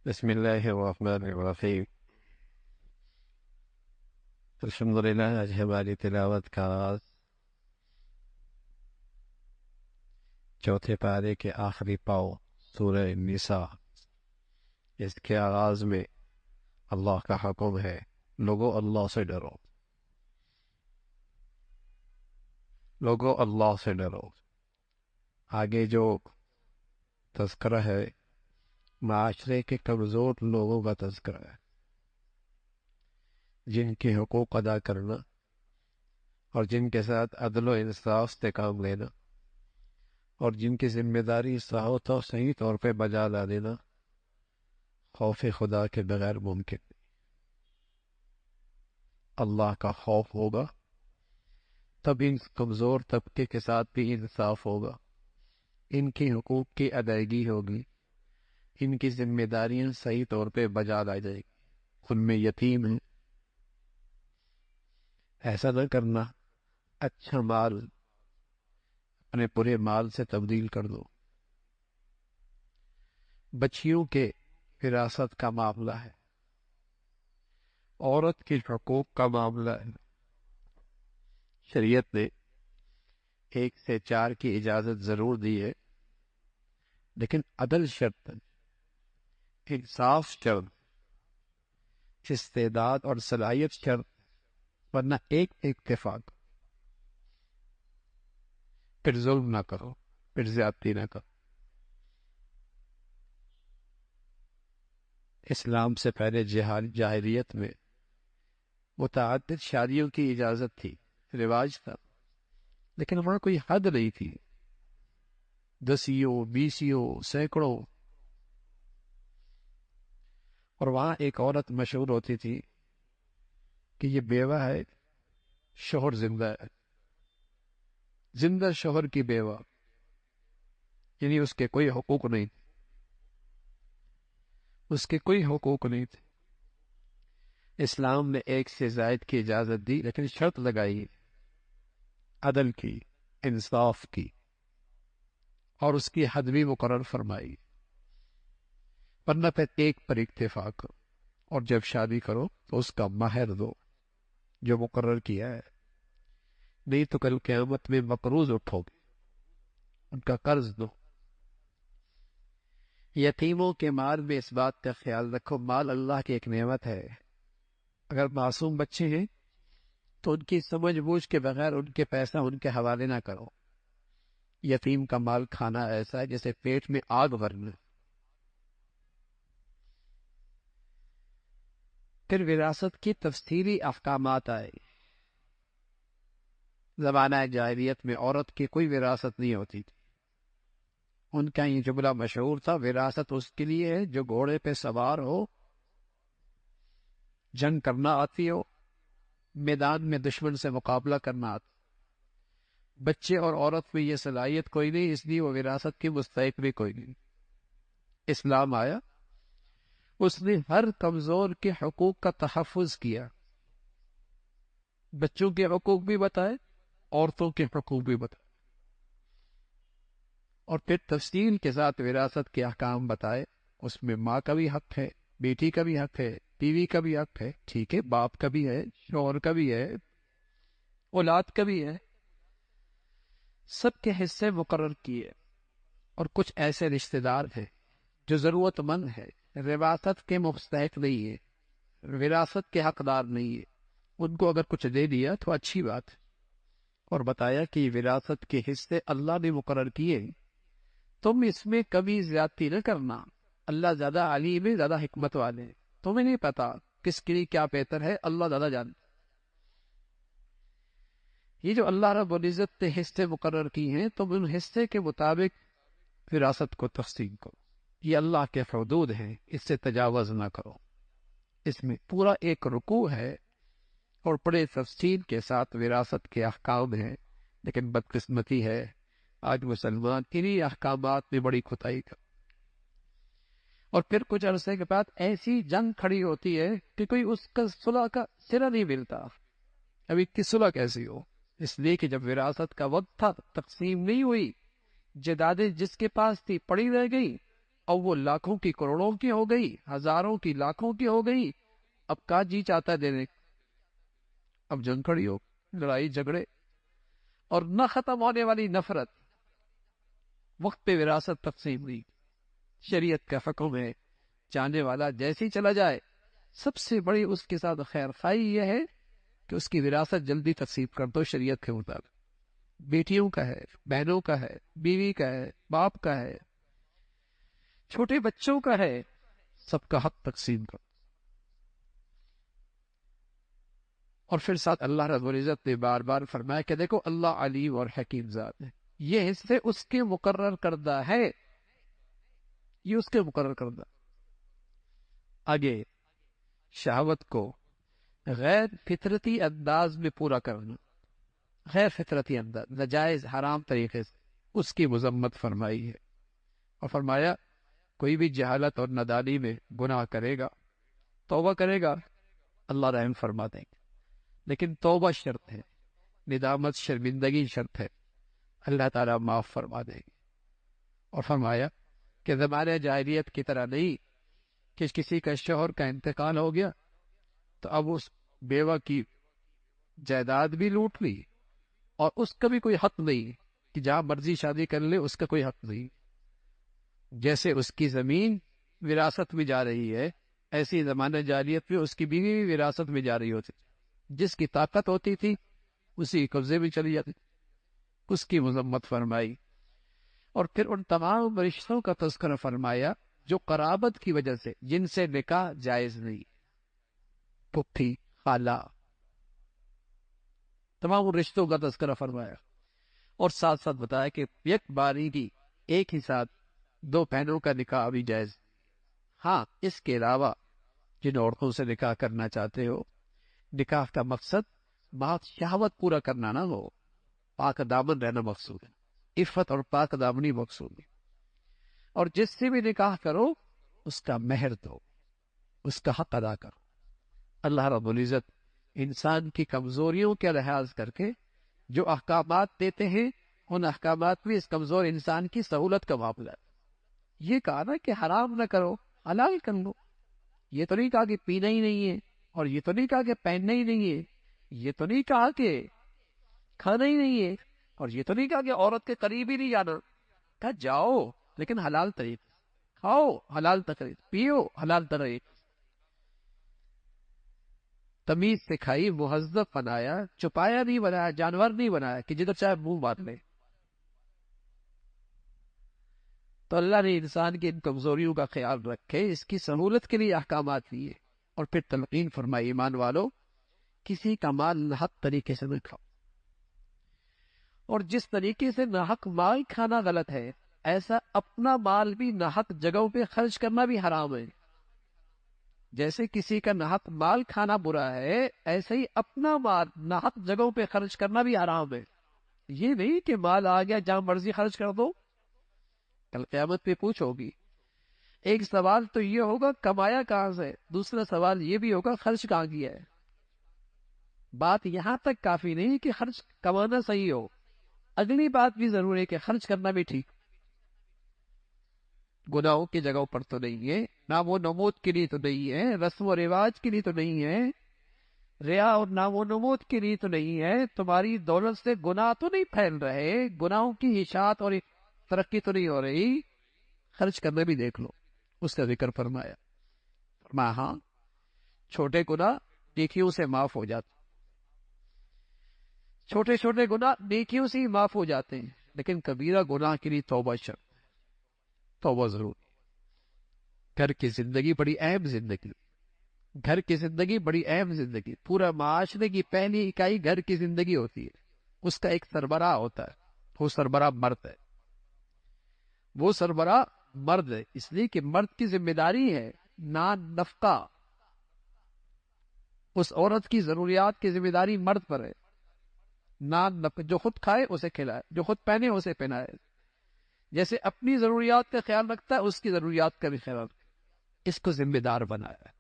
بسم الله الرحمن الرحیم۔ الحمدللہ، آج ہماری تلاوت کا آغاز چوتھے پارے کے آخری پاؤ سورہ النساء۔ اس کے آغاز میں اللہ کا حکم ہے، لوگو اللہ سے ڈرو، لوگو اللہ سے ڈرو۔ آگے جو تذکرہ ہے معاشرے کے کمزور لوگوں کا تذکرہ ہے، جن کے حقوق ادا کرنا اور جن کے ساتھ عدل و انصاف سے کام لینا اور جن کی ذمہ داری صحیح اور صحیح طور پہ بجا لا دینا خوف خدا کے بغیر ممکن نہیں۔ اللہ کا خوف ہوگا تب ان کمزور طبقے کے ساتھ بھی انصاف ہوگا، ان کی حقوق کی ادائیگی ہوگی، ان کی ذمہ داریاں صحیح طور پہ بجا لائی جائے گی۔ ان میں یتیم ہیں، ایسا نہ کرنا اچھا مال اپنے پورے مال سے تبدیل کر دو۔ بچیوں کے وراثت کا معاملہ ہے، عورت کے حقوق کا معاملہ ہے۔ شریعت نے 1 سے 4 کی اجازت ضرور دی ہے، لیکن عدل شرط، انصاف شرط، استعداد اور صلاحیت شرط، ورنہ ایک اتفاق، پھر ظلم نہ کرو، پھر زیادتی نہ کرو۔ اسلام سے پہلے جاہلیت میں متعدد شادیوں کی اجازت تھی، رواج تھا، لیکن وہاں کوئی حد نہیں تھی، 10 20 سینکڑوں۔ اور وہاں ایک عورت مشہور ہوتی تھی کہ یہ بیوہ ہے، شوہر زندہ ہے، زندہ شوہر کی بیوہ، یعنی اس کے کوئی حقوق نہیں تھے، اس کے کوئی حقوق نہیں تھے۔ اسلام نے 1 سے زائد کی اجازت دی، لیکن شرط لگائی عدل کی، انصاف کی، اور اس کی حد بھی مقرر فرمائی، ورنہ پھر ایک پر اکتفا کرو، اور جب شادی کرو تو اس کا مہر دو جو مقرر کیا ہے، نہیں تو کل قیامت میں مقروض اٹھو گے، ان کا قرض دو۔ یتیموں کے مال میں اس بات کا خیال رکھو، مال اللہ کی ایک نعمت ہے، اگر معصوم بچے ہیں تو ان کی سمجھ بوجھ کے بغیر ان کے پیسہ ان کے حوالے نہ کرو۔ یتیم کا مال کھانا ایسا ہے جیسے پیٹ میں آگ بھرنا۔ پھر وراثت کی تفصیلی احکامات آئے۔ زمانہ جاہلیت میں عورت کی کوئی وراثت نہیں ہوتی تھی، ان کا یہ جملہ مشہور تھا، وراثت اس کے لیے ہے جو گھوڑے پہ سوار ہو، جنگ کرنا آتی ہو، میدان میں دشمن سے مقابلہ کرنا آتا۔ بچے اور عورت میں یہ صلاحیت کوئی نہیں، اس لیے وہ وراثت کی مستحق بھی کوئی نہیں۔ اسلام آیا، اس نے ہر کمزور کے حقوق کا تحفظ کیا، بچوں کے حقوق بھی بتائے، عورتوں کے حقوق بھی بتائے، اور پھر تفصیل کے ساتھ وراثت کے احکام بتائے۔ اس میں ماں کا بھی حق ہے، بیٹی کا بھی حق ہے، بیوی کا بھی حق ہے، ٹھیک ہے، باپ کا بھی ہے، شوہر کا بھی ہے، اولاد کا بھی ہے، سب کے حصے مقرر کیے۔ اور کچھ ایسے رشتہ دار ہیں جو ضرورت مند ہے، وراثت کے مستحق نہیں ہے، وراثت کے حقدار نہیں ہے، ان کو اگر کچھ دے دیا تو اچھی بات ہے۔ اور بتایا کہ یہ وراثت کے حصے اللہ نے مقرر کیے، تم اس میں کبھی زیادتی نہ کرنا، اللہ زیادہ علیم ہے، زیادہ حکمت والے ہیں، تمہیں نہیں پتا کس کے لیے کیا بہتر ہے، اللہ زیادہ جانتا۔ یہ جو اللہ رب العزت نے حصے مقرر کی ہیں، تم ان حصے کے مطابق وراثت کو تقسیم کرو، یہ اللہ کے حدود ہیں، اس سے تجاوز نہ کرو۔ اس میں پورا ایک رکوع ہے اور بڑے تفصیل کے ساتھ وراثت کے احکام ہیں، لیکن بدقسمتی ہے آج مسلمان انہی احکامات میں بڑی کوتاہی کر، اور پھر کچھ عرصے کے بعد ایسی جنگ کھڑی ہوتی ہے کہ کوئی اس کا صلح کا سرا نہیں ملتا۔ ابھی کی صلح کیسی ہو؟ اس لیے کہ جب وراثت کا وقت تھا تقسیم نہیں ہوئی، جائیدادیں جس کے پاس تھی پڑی رہ گئی، اور وہ لاکھوں کی کروڑوں کی ہو گئی، ہزاروں کی لاکھوں کی ہو گئی، اب کا جی چاہتا ہے دینے، اب جنگ کھڑی ہو، لڑائی جھگڑے اور نہ ختم ہونے والی نفرت۔ وقت پہ وراثت تقسیم ہوئی، شریعت کا حکم ہے جانے والا جیسے ہی چلا جائے سب سے بڑی اس کے ساتھ خیر خواہی یہ ہے کہ اس کی وراثت جلدی تقسیم کر دو شریعت کے مطابق۔ بیٹیوں کا ہے، بہنوں کا ہے، بیوی کا ہے، باپ کا ہے، چھوٹے بچوں کا ہے، سب کا حق تقسیم کر۔ اور پھر ساتھ اللہ رب العزت نے بار بار فرمایا کہ دیکھو اللہ علیم اور حکیم ذات ہے، یہ حصے اس کے مقرر کردہ ہے، یہ اس کے مقرر کردہ۔ آگے شہوت کو غیر فطرتی انداز میں پورا کرنا، غیر فطرتی انداز، ناجائز حرام طریقے سے، اس کی مذمت فرمائی ہے، اور فرمایا کوئی بھی جہالت اور نادانی میں گناہ کرے گا، توبہ کرے گا، اللہ رحم فرما دیں گے، لیکن توبہ شرط ہے، ندامت شرمندگی شرط ہے، اللہ تعالیٰ معاف فرما دیں گے۔ اور فرمایا کہ زمانہ جاہلیت کی طرح نہیں کہ کسی کا شوہر کا انتقال ہو گیا تو اب اس بیوہ کی جائیداد بھی لوٹ لی اور اس کا بھی کوئی حق نہیں کہ جہاں مرضی شادی کر لے، اس کا کوئی حق نہیں۔ جیسے اس کی زمین وراثت میں جا رہی ہے، ایسی زمانہ جاہلیت میں اس کی بیوی بھی وراثت میں جا رہی ہوتی، جس کی طاقت ہوتی تھی اسی قبضے میں چلی جاتی، اس کی مذمت فرمائی۔ اور پھر ان تمام رشتوں کا تذکرہ فرمایا جو قرابت کی وجہ سے، جن سے نکاح جائز نہیں، پھپھی، خالہ، تمام رشتوں کا تذکرہ فرمایا، اور ساتھ ساتھ بتایا کہ یک باری کی ایک ہی ساتھ دو بہنوں کا نکاح بھی جائز۔ ہاں، اس کے علاوہ جن عورتوں سے نکاح کرنا چاہتے ہو، نکاح کا مقصد بہت شہوت پورا کرنا نہ ہو، پاک دامن رہنا مقصود ہے، عفت اور پاک دامنی مقصود ہے۔ اور جس سے بھی نکاح کرو اس کا مہر دو، اس کا حق ادا کرو۔ اللہ رب العزت انسان کی کمزوریوں کے لحاظ کر کے جو احکامات دیتے ہیں، ان احکامات میں اس کمزور انسان کی سہولت کا معاملہ ہے۔ یہ کہا نا کہ حرام نہ کرو، حلال کر لو، یہ تو نہیں کہا کہ پینا ہی نہیں ہے، اور یہ تو نہیں کہا کہ پہننا ہی نہیں ہے، یہ تو نہیں کہا کہ کھانا ہی نہیں ہے، اور یہ تو نہیں کہا کہ عورت کے قریب ہی نہیں جانا، کہا جاؤ لیکن حلال طریقے، کھاؤ حلال طریقے، پیو حلال طریقے، تمیز سکھائی، مہذب بنایا، چھپایا نہیں بنایا، جانور نہیں بنایا کہ جدھر چاہے منہ مار لے۔ تو اللہ نے انسان کی ان کمزوریوں کا خیال رکھے، اس کی سہولت کے لیے احکامات دیے، اور پھر تلقین فرمائی ایمان والو کسی کا مال ناحق طریقے سے نہ کھاؤ۔ اور جس طریقے سے ناحق مال کھانا غلط ہے، ایسا اپنا مال بھی ناحق جگہوں پہ خرچ کرنا بھی حرام ہے۔ جیسے کسی کا ناحق مال کھانا برا ہے، ایسے ہی اپنا مال ناحق جگہوں پہ خرچ کرنا بھی حرام ہے۔ یہ نہیں کہ مال آ گیا جہاں مرضی خرچ کر دو، کل قیامت پہ پوچھو گی۔ ایک سوال تو یہ ہوگا کمایا کہاں سے، دوسرا سوال یہ بھی ہوگا خرچ کہاں کیا ہے۔ بات یہاں تک کافی نہیں کہ خرچ کمانا صحیح ہو، اگلی بات بھی ضروری ہے کہ خرچ کرنا بھی ٹھیک، گناہوں کی جگہوں پر تو نہیں ہے، نام و نمود کے لیے تو نہیں ہے، رسم و رواج کے لیے تو نہیں ہے، ریا اور نام و نمود کے لیے تو نہیں ہے، تمہاری دولت سے گناہ تو نہیں پھیل رہے، گناہوں کی اشاعت اور ترقی تو نہیں ہو رہی، خرچ کرنا بھی دیکھ لو۔ اس کا ذکر فرمایا، فرمایا ہاں چھوٹے گناہ نیکیوں سے معاف ہو جاتے، چھوٹے چھوٹے گناہ نیکیوں سے ہی معاف ہو جاتے ہیں، لیکن کبیرہ گناہ کے لیے توبہ شرط، توبہ ضرور۔ گھر کی زندگی بڑی اہم زندگی، گھر کی زندگی بڑی اہم زندگی، پورا معاشرے کی پہلی اکائی گھر کی زندگی ہوتی ہے، اس کا ایک سربراہ ہوتا ہے، وہ سربراہ مرد ہے، وہ سربراہ مرد ہے، اس لیے کہ مرد کی ذمہ داری ہے نان نفقہ، اس عورت کی ضروریات کی ذمہ داری مرد پر ہے، نان نفقہ، جو خود کھائے اسے کھلائے، جو خود پہنے اسے پہنائے، جیسے اپنی ضروریات کا خیال رکھتا ہے اس کی ضروریات کا بھی خیال رکھتا ہے، اس کو ذمہ دار بنایا ہے۔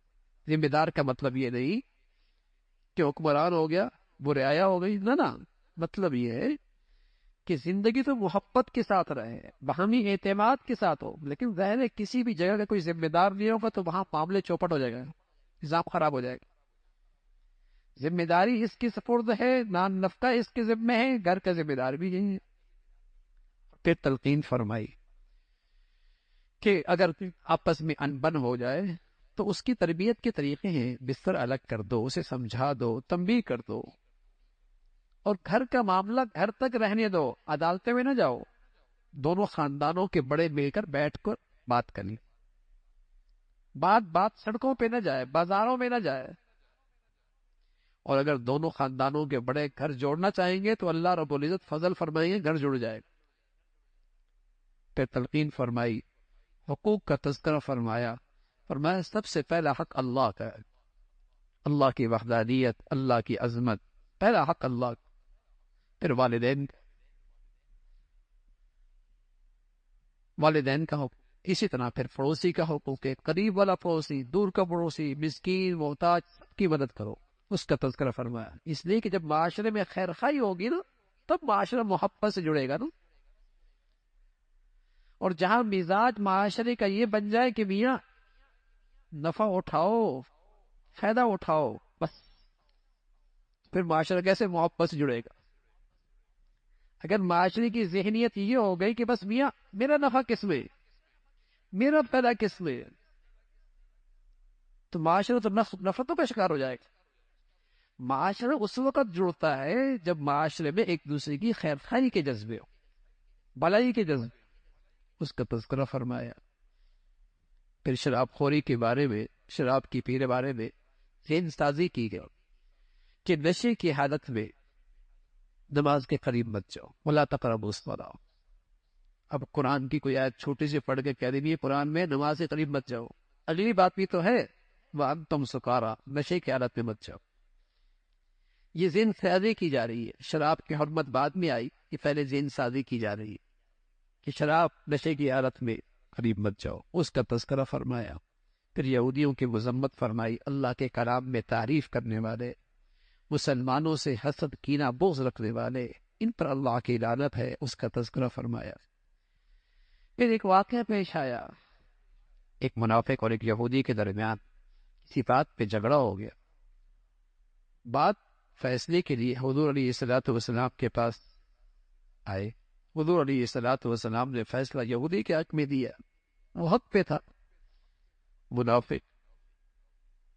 ذمہ دار کا مطلب یہ نہیں کہ حکمران ہو گیا وہ رعایا ہو گئی، نہ مطلب یہ ہے کہ زندگی تو محبت کے ساتھ رہے، باہمی اعتماد کے ساتھ ہو، لیکن ظاہر ہے کسی بھی جگہ کا کوئی ذمہ دار نہیں ہوگا تو وہاں معاملے چوپٹ ہو جائے گا، نظام خراب ہو جائے گا۔ ذمہ داری اس کی سپرد ہے، نان نفقہ اس کے ذمہ ہے، گھر کا ذمہ دار بھی یہی ہے۔ پھر تلقین فرمائی کہ اگر آپس میں انبن ہو جائے تو اس کی تربیت کے طریقے ہیں، بستر الگ کر دو، اسے سمجھا دو، تنبیہ کر دو، اور گھر کا معاملہ گھر تک رہنے دو، عدالتیں میں نہ جاؤ، دونوں خاندانوں کے بڑے مل کر بیٹھ کر بات کریں، بات سڑکوں پہ نہ جائے، بازاروں میں نہ جائے۔ اور اگر دونوں خاندانوں کے بڑے گھر جوڑنا چاہیں گے تو اللہ رب العزت فضل فرمائیں گے، گھر جڑ جائے گا۔ پھر تلقین فرمائی، حقوق کا تذکرہ فرمایا سب سے پہلا حق اللہ کا ہے، اللہ کی وحدانیت، اللہ کی عظمت، پہلا حق اللہ کا۔ پھر والدین کا حقوق، اسی طرح پھر پڑوسی کا حقوق ہے، قریب والا پڑوسی، دور کا پڑوسی، مسکین، محتاج، سب کی مدد کرو، اس کا تذکرہ فرمایا۔ اس لیے کہ جب معاشرے میں خیر خواہی ہوگی نا تب معاشرہ محبت سے جڑے گا نا۔ اور جہاں مزاج معاشرے کا یہ بن جائے کہ میاں نفع اٹھاؤ، فائدہ اٹھاؤ، بس پھر معاشرہ کیسے محبت سے جڑے گا؟ اگر معاشرے کی ذہنیت یہ ہو گئی کہ بس میاں میرا نفع کس میں، میرا فائدہ کس میں، تو معاشرہ تو نفرتوں کا شکار ہو جائے گا۔ معاشرہ اس وقت جڑتا ہے جب معاشرے میں ایک دوسرے کی خیر خواہی کے جذبے ہو، بھلائی کے جذبے، اس کا تذکرہ فرمایا۔ پھر شراب خوری کے بارے میں، شراب کی پی کے بارے میں ذہن سازی کی گئی کہ نشے کی حالت میں نماز کے قریب مت جاؤ، وَلَا تَقْرَبُوا الصَّلَاةَ۔ اب قرآن کی کوئی آیت چھوٹی سی پڑھ کے کہہ دینی ہے قرآن میں نماز کے قریب مت جاؤ، اگلی بات بھی تو ہے وَأَنْتُمْ سُكَارَىٰ، نشے کی حالت میں مت جاؤ۔ یہ ذہن سازی کی جا رہی ہے، شراب کی حرمت بعد میں آئی، یہ پہلے ذہن سازی کی جا رہی ہے کہ شراب نشے کی حالت میں قریب مت جاؤ، اس کا تذکرہ فرمایا۔ پھر یہودیوں کی مذمت فرمائی، اللہ کے کلام میں تعریف کرنے والے، مسلمانوں سے حسد، کینہ، بغض رکھنے والے، ان پر اللہ کی لعنت ہے، اس کا تذکرہ فرمایا۔ پھر ایک واقعہ پیش آیا، ایک منافق اور ایک یہودی کے درمیان کسی بات پہ جھگڑا ہو گیا۔ بات فیصلے کے لیے حضور علیہ الصلوۃ والسلام کے پاس آئے۔ حضور علیہ الصلوۃ والسلام نے فیصلہ یہودی کے حق میں دیا، وہ حق پہ تھا۔ منافق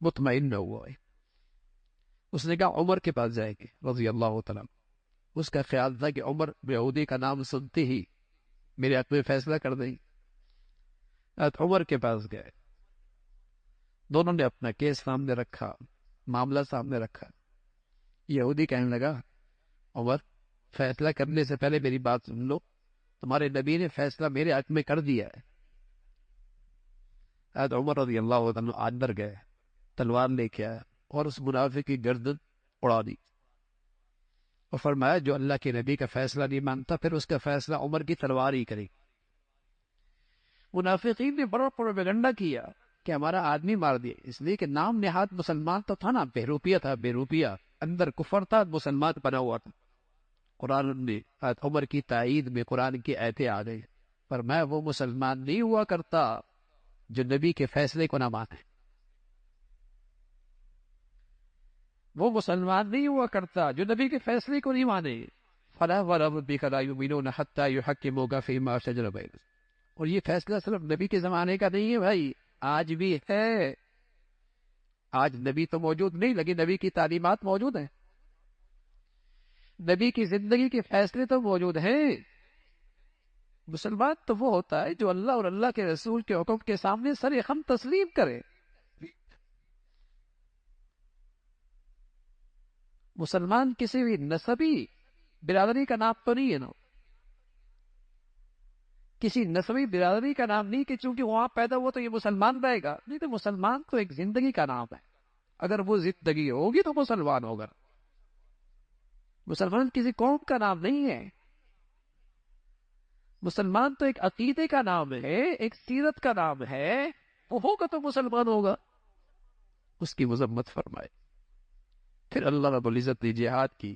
مطمئن نہ ہوا، اس نے کہا عمر کے پاس جائیں گے رضی اللہ تعالیٰ۔ اس کا خیال تھا کہ عمر یہودی کا نام سنتے ہی میرے حق میں فیصلہ کر دیں گے۔ عمر کے پاس گئے، دونوں نے اپنا کیس سامنے رکھا، معاملہ سامنے رکھا۔ یہودی کہنے لگا عمر فیصلہ کرنے سے پہلے میری بات سن لو، تمہارے نبی نے فیصلہ میرے حق میں کر دیا ہے۔ عمر رضی اللہ عنہ اندر گئے، تلوار لے کے آیا اور اس منافق کی گردن اڑا دی، اور فرمایا جو اللہ کے نبی کا فیصلہ نہیں مانتا پھر اس کا فیصلہ عمر کی تلوار ہی کرے۔ منافقین نے بڑا پروپیگنڈا کیا کہ ہمارا آدمی مار دیا، اس لیے کہ نام نہاد مسلمان تو تھا نا، بہروپیہ تھا، بہروپیہ، اندر کفر تھا، مسلمان بنا ہوا تھا۔ قرآن نے عمر کی تائید میں قرآن کی آیتیں آ گئی، فرمایا وہ مسلمان نہیں ہوا کرتا جو نبی کے فیصلے کو نہ مانے، وہ مسلمان نہیں ہوا کرتا جو نبی کے فیصلے کو نہیں مانے۔ فَلَا وَرَبِّكَ لَا يُؤْمِنُونَ حَتَّى يُحَكِّمُوكَ فِيمَا شَجَرَ بَيْنَهُمْ۔ اور یہ فیصلہ صرف نبی کے زمانے کا نہیں ہے بھائی، آج بھی ہے۔ آج نبی تو موجود نہیں لیکن نبی کی تعلیمات موجود ہیں، نبی کی زندگی کے فیصلے تو موجود ہیں۔ مسلمان تو وہ ہوتا ہے جو اللہ اور اللہ کے رسول کے حکم کے سامنے سر خم تسلیم کرے۔ مسلمان کسی بھی نسبی برادری کا نام تو نہیں ہے نا، کسی نسبی برادری کا نام نہیں کہ چونکہ وہاں پیدا ہوا تو یہ مسلمان رہے گا، نہیں، تو مسلمان تو ایک زندگی کا نام ہے، اگر وہ زندگی ہوگی تو مسلمان ہوگا۔ مسلمان کسی قوم کا نام نہیں ہے، مسلمان تو ایک عقیدے کا نام ہے، ایک سیرت کا نام ہے، وہ ہوگا تو مسلمان ہوگا۔ اس کی مذمت فرمائے۔ پھر اللہ رب العزت نے جہاد کی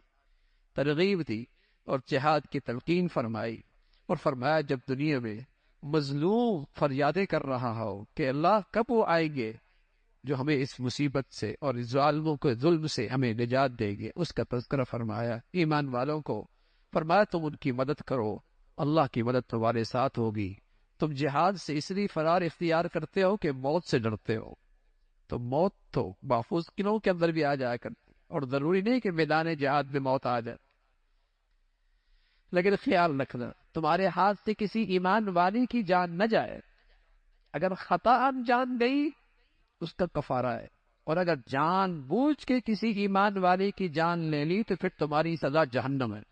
ترغیب دی اور جہاد کی تلقین فرمائی، اور فرمایا جب دنیا میں مظلوم فریادیں کر رہا ہو کہ اللہ کب وہ آئیں گے جو ہمیں اس مصیبت سے اور اس ظالموں کے ظلم سے ہمیں نجات دے گے، اس کا تذکرہ فرمایا۔ ایمان والوں کو فرمایا تم ان کی مدد کرو، اللہ کی مدد تمہارے ساتھ ہوگی۔ تم جہاد سے اس لیے فرار اختیار کرتے ہو کہ موت سے ڈرتے ہو، تو موت تو محفوظ قلعوں کے اندر بھی آ جایا کرتی، اور ضروری نہیں کہ میدان جہاد میں موت آ جائے، لیکن خیال رکھنا تمہارے ہاتھ سے کسی ایمان والی کی جان نہ جائے۔ اگر خطا جان گئی اس کا کفارہ ہے، اور اگر جان بوجھ کے کسی ایمان والے کی جان لے لی تو پھر تمہاری سزا جہنم ہے۔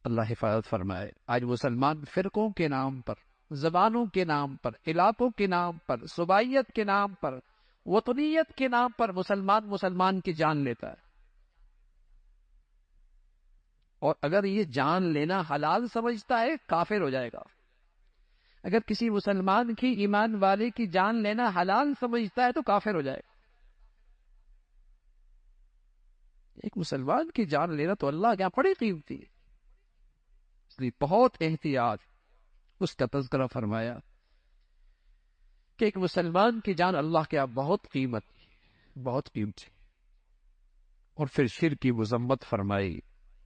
اللہ حفاظت فرمائے۔ آج مسلمان فرقوں کے نام پر، زبانوں کے نام پر، علاقوں کے نام پر، صوبائیت کے نام پر، وطنیت کے نام پر مسلمان کی جان لیتا ہے، اور اگر یہ جان لینا حلال سمجھتا ہے کافر ہو جائے گا۔ اگر کسی مسلمان کی ایمان والے کی جان لینا حلال سمجھتا ہے تو کافر ہو جائے گا۔ ایک مسلمان کی جان لینا تو اللہ کے یہاں بڑی قیمتی ہے، اس لیے بہت احتیاط اس کا تذکرہ فرمایا کہ ایک مسلمان کی جان اللہ کے یہاں بہت قیمتی، اور پھر شرک کی مذمت فرمائی۔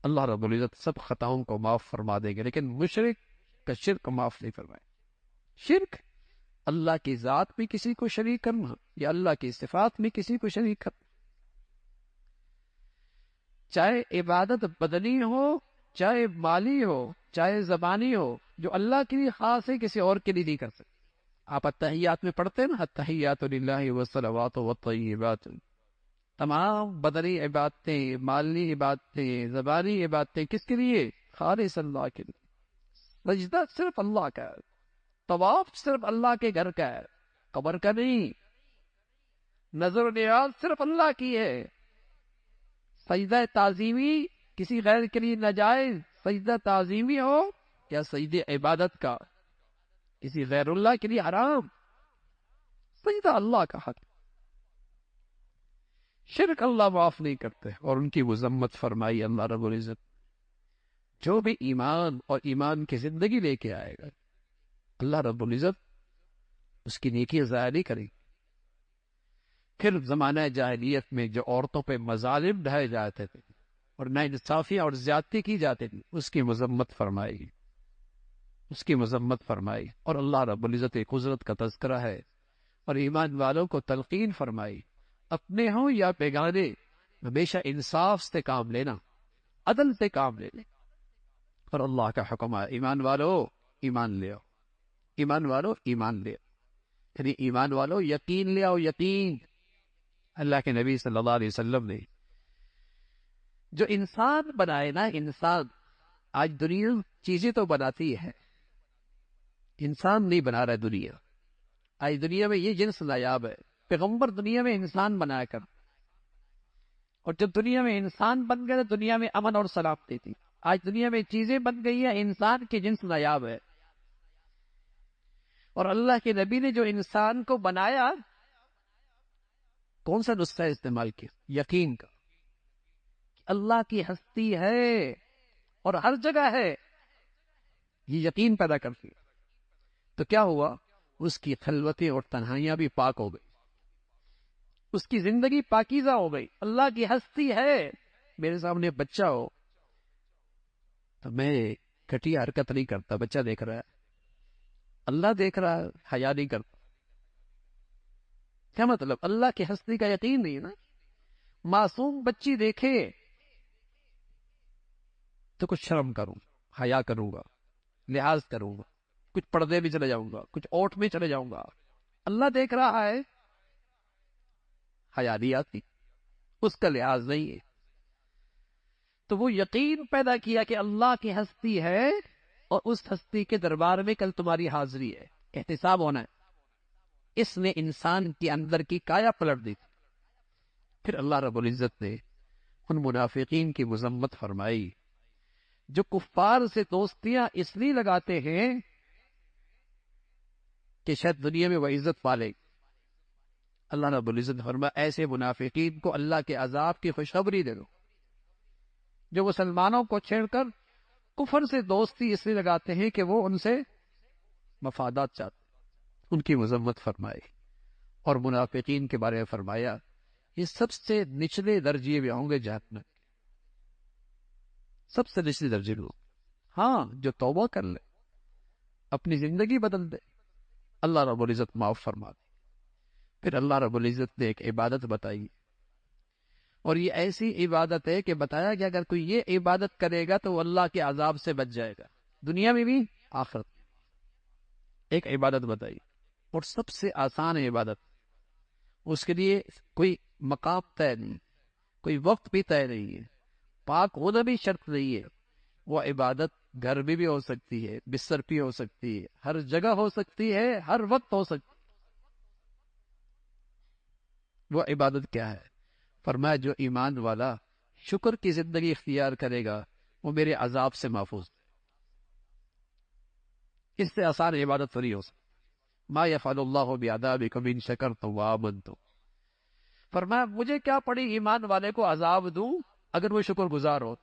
اللہ رب العزت سب خطاؤں کو معاف فرما دیں گے، لیکن مشرک کا شرک معاف نہیں فرمائے۔ شرک اللہ کی ذات میں کسی کو شریک کرنا، یا اللہ کی صفات میں کسی کو شریک کرنا، چاہے عبادت بدنی ہو، چاہے مالی ہو، چاہے زبانی ہو، جو اللہ کے لیے خاص ہے کسی اور کے لیے نہیں کر سکتے۔ آپ التحیات میں پڑھتے ہیں نا، التحیات للہ والصلوات والطیبات، تمام بدنی عبادتیں، مالی عبادتیں، زبانی عبادتیں کس کے لیے؟ خالص اللہ کے لیے۔ سجدہ صرف اللہ کا ہے، طواف صرف اللہ کے گھر کا ہے، قبر کا نہیں۔ نظر و نیاز صرف اللہ کی ہے۔ سجدہ تعظیمی کسی غیر کے لیے ناجائز، سجدہ تعظیمی ہو یا سجدہ عبادت کا کسی غیر اللہ کے لیے حرام۔ سجدہ اللہ کا حق، شرک اللہ معاف نہیں کرتے، اور ان کی مذمت فرمائی اللہ رب العزت۔ جو بھی ایمان اور ایمان کی زندگی لے کے آئے گا، اللہ رب العزت اس کی نیکی ضائع نہیں کرے گی۔ پھر زمانہ جاہلیت میں جو عورتوں پہ مظالم ڈھائے جاتے تھے اور ناانصافیاں اور زیادتی کی جاتی تھی، اس کی مذمت فرمائی، اور اللہ رب العزت ایک قدرت کا تذکرہ ہے، اور ایمان والوں کو تلقین فرمائی، اپنے ہوں یا بیگانے ہمیشہ انصاف سے کام لینا، عدل سے کام لینا، اور اللہ کا حکم ہے ایمان والو ایمان لے آؤ، ایمان والو ایمان لے آؤ، یعنی ایمان والو یقین لے آؤ، یقین۔ اللہ کے نبی صلی اللہ علیہ وسلم نے جو انسان بنائے نا، انسان، آج دنیا چیزیں تو بناتی ہے، انسان نہیں بنا رہا ہے دنیا۔ آج دنیا میں یہ جنس نایاب ہے، پیغمبر دنیا میں انسان بنایا کر، اور جب دنیا میں انسان بن گئے تو دنیا میں امن اور سلامتی تھی۔ آج دنیا میں چیزیں بن گئی ہیں، انسان کی جنس نایاب ہے، اور اللہ کے نبی نے جو انسان کو بنایا، کون سا نسخہ استعمال کیا؟ یقین کا، اللہ کی ہستی ہے اور ہر جگہ ہے، یہ یقین پیدا کرتی ہے۔ تو کیا ہوا؟ اس کی خلوتیں اور تنہائیاں بھی پاک ہو گئی، اس کی زندگی پاکیزہ ہو گئی۔ اللہ کی ہستی ہے۔ میرے سامنے بچہ ہو تو میں گھٹیا حرکت نہیں کرتا، بچہ دیکھ رہا ہے، اللہ دیکھ رہا ہے، حیا نہیں کرتا۔ کیا مطلب؟ اللہ کی ہستی کا یقین نہیں ہے نا۔ معصوم بچی دیکھے تو کچھ شرم کروں، حیا کروں گا، لحاظ کروں گا، کچھ پردے بھی چلے جاؤں گا، کچھ اوٹ میں چلے جاؤں گا۔ اللہ دیکھ رہا ہے، حیا نہیں آتی، اس کا لحاظ نہیں ہے۔ تو وہ یقین پیدا کیا کہ اللہ کی ہستی ہے، اور اس ہستی کے دربار میں کل تمہاری حاضری ہے، احتساب ہونا ہے۔ اس نے انسان کے اندر کی کایا پلٹ دی۔ پھر اللہ رب العزت نے ان منافقین کی مذمت فرمائی جو کفار سے دوستیاں اس لیے لگاتے ہیں کہ شاید دنیا میں وہ عزت پالے۔ اللہ رب العزت فرمایا ایسے منافقین کو اللہ کے عذاب کی خوشخبری دے دو جو مسلمانوں کو چھیڑ کر کفر سے دوستی اس لیے لگاتے ہیں کہ وہ ان سے مفادات چاہتے ہیں، ان کی مذمت فرمائی۔ اور منافقین کے بارے میں فرمایا یہ سب سے نچلے درجے میں ہوں گے جہنم، سب سے نچلے درجے لوگ۔ ہاں جو توبہ کر لے، اپنی زندگی بدل دے، اللہ رب العزت معاف فرما دے۔ پھر اللہ رب العزت نے ایک عبادت بتائی، اور یہ ایسی عبادت ہے کہ بتایا کہ اگر کوئی یہ عبادت کرے گا تو وہ اللہ کے عذاب سے بچ جائے گا، دنیا میں بھی آخرت میں۔ ایک عبادت بتائی، اور سب سے آسان عبادت، اس کے لیے کوئی مقام طے نہیں، کوئی وقت بھی طے نہیں ہے، پاک ہونا بھی شرط نہیں ہے۔ وہ عبادت گھر میں بھی ہو سکتی ہے، بستر بھی ہو سکتی ہے، ہر جگہ ہو سکتی ہے، ہر وقت ہو سکتی ہے۔ وہ عبادت کیا ہے؟ فرمایا جو ایمان والا شکر کی زندگی اختیار کرے گا وہ میرے عذاب سے محفوظ ہے۔ اس سے آسان عبادت تھوڑی ہو سکتی۔ ما یفعل اللہ بعذابکم ان شکرتم وآمنتم، فرمایا مجھے کیا پڑی ایمان والے کو عذاب دوں اگر وہ شکر گزار ہو۔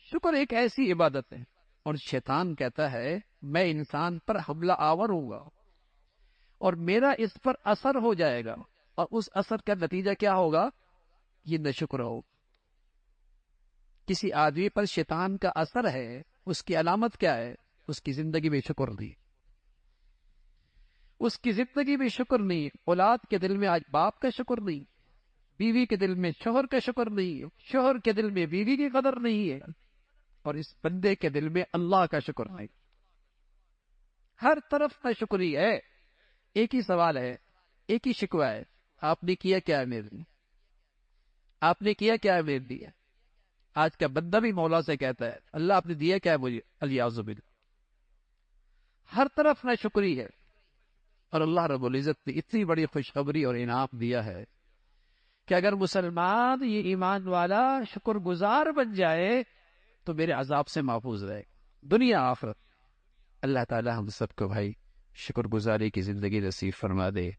شکر ایک ایسی عبادت ہے، اور شیطان کہتا ہے میں انسان پر حملہ آور ہوں گا اور میرا اس پر اثر ہو جائے گا، اور اس اثر کا نتیجہ کیا ہوگا؟ یہ ناشکر ہو۔ کسی آدمی پر شیطان کا اثر ہے، اس کی علامت کیا ہے؟ اس کی زندگی میں شکر نہیں، اس کی زندگی میں شکر نہیں۔ اولاد کے دل میں آج باپ کا شکر نہیں، بیوی کے دل میں شوہر کا شکر نہیں، شوہر کے دل میں بیوی کی قدر نہیں ہے، اور اس بندے کے دل میں اللہ کا شکر نہیں۔ ہر طرف ناشکری ہے۔ ایک ہی سوال ہے، ایک ہی شکوہ ہے، آپ نے کیا کیا ہے میرے لیے؟ آپ نے کیا کیا ہے میرے لیے؟ آج کا بندہ بھی مولا سے کہتا ہے اللہ آپ نے دیا کیا ہے مجھے؟ الیاذ باللہ۔ ہر طرف ناشکری ہے، اور اللہ رب العزت نے اتنی بڑی خوشخبری اور انعام دیا ہے کہ اگر مسلمان یہ ایمان والا شکر گزار بن جائے تو میرے عذاب سے محفوظ رہے گا دنیا آخرت۔ اللہ تعالی ہم سب کو بھائی شکر گزاری کی زندگی نصیب فرما دے۔